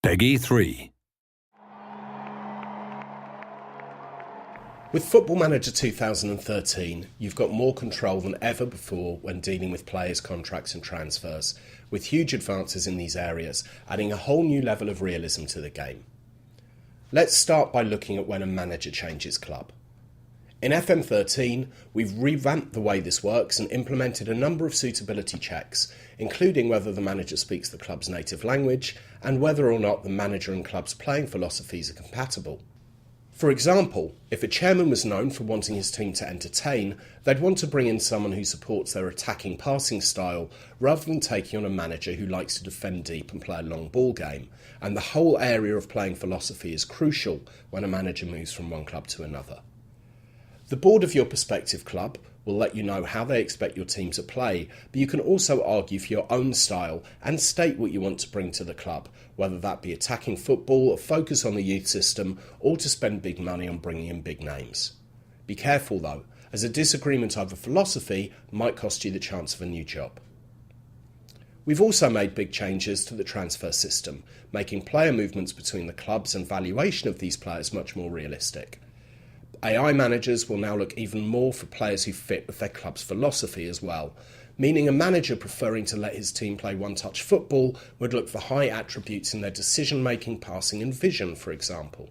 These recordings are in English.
Peggy 3. With Football Manager 2013, you've got more control than ever before when dealing with players' contracts and transfers, with huge advances in these areas, adding a whole new level of realism to the game. Let's start by looking at when a manager changes club. In FM13, we've revamped the way this works and implemented a number of suitability checks, including whether the manager speaks the club's native language and whether or not the manager and club's playing philosophies are compatible. For example, if a chairman was known for wanting his team to entertain, they'd want to bring in someone who supports their attacking passing style rather than taking on a manager who likes to defend deep and play a long ball game, and the whole area of playing philosophy is crucial when a manager moves from one club to another. The board of your prospective club will let you know how they expect your team to play, but you can also argue for your own style and state what you want to bring to the club, whether that be attacking football, a focus on the youth system, or to spend big money on bringing in big names. Be careful though, as a disagreement over philosophy might cost you the chance of a new job. We've also made big changes to the transfer system, making player movements between the clubs and valuation of these players much more realistic. AI managers will now look even more for players who fit with their club's philosophy as well, meaning a manager preferring to let his team play one-touch football would look for high attributes in their decision-making, passing and vision, for example.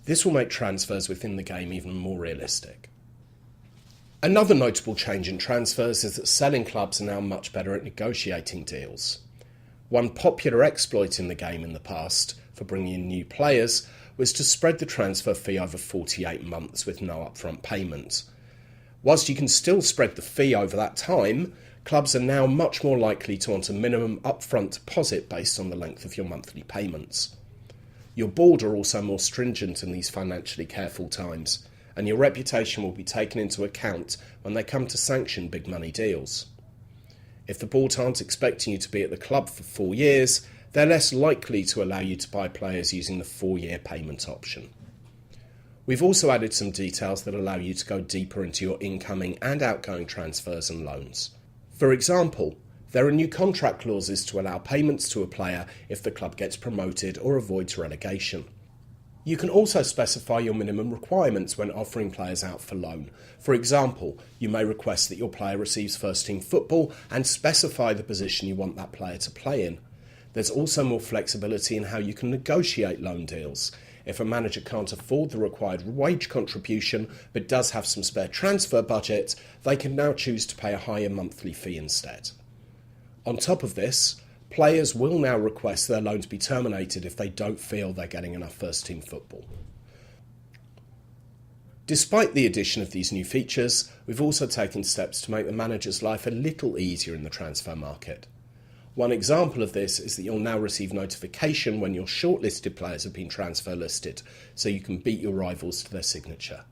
This will make transfers within the game even more realistic. Another notable change in transfers is that selling clubs are now much better at negotiating deals. One popular exploit in the game in the past for bringing in new players was to spread the transfer fee over 48 months with no upfront payment. Whilst you can still spread the fee over that time, clubs are now much more likely to want a minimum upfront deposit based on the length of your monthly payments. Your board are also more stringent in these financially careful times, and your reputation will be taken into account when they come to sanction big money deals. If the board aren't expecting you to be at the club for 4 years, they're less likely to allow you to buy players using the 4-year payment option. We've also added some details that allow you to go deeper into your incoming and outgoing transfers and loans. For example, there are new contract clauses to allow payments to a player if the club gets promoted or avoids relegation. You can also specify your minimum requirements when offering players out for loan. For example, you may request that your player receives first-team football and specify the position you want that player to play in. There's also more flexibility in how you can negotiate loan deals. If a manager can't afford the required wage contribution but does have some spare transfer budget, they can now choose to pay a higher monthly fee instead. On top of this, players will now request their loan to be terminated if they don't feel they're getting enough first-team football. Despite the addition of these new features, we've also taken steps to make the manager's life a little easier in the transfer market. One example of this is that you'll now receive notification when your shortlisted players have been transfer listed, so you can beat your rivals to their signature.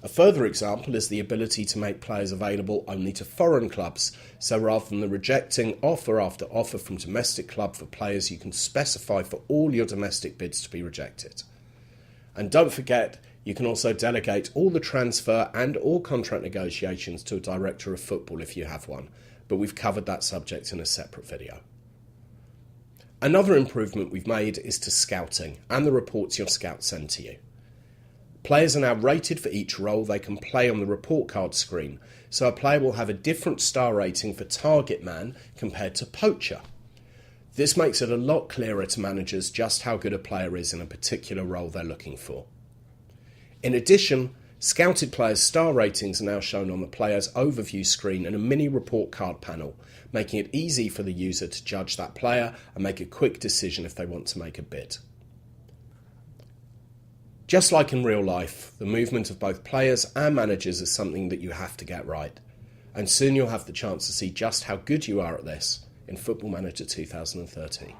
A further example is the ability to make players available only to foreign clubs, so rather than the rejecting offer after offer from domestic club for players, you can specify for all your domestic bids to be rejected. And don't forget, you can also delegate all the transfer and all contract negotiations to a director of football if you have one, but we've covered that subject in a separate video. Another improvement we've made is to scouting and the reports your scouts send to you. Players are now rated for each role they can play on the report card screen, so a player will have a different star rating for target man compared to poacher. This makes it a lot clearer to managers just how good a player is in a particular role they're looking for. In addition, scouted players' star ratings are now shown on the player's overview screen in a mini report card panel, making it easy for the user to judge that player and make a quick decision if they want to make a bid. Just like in real life, the movement of both players and managers is something that you have to get right, and soon you'll have the chance to see just how good you are at this in Football Manager 2013.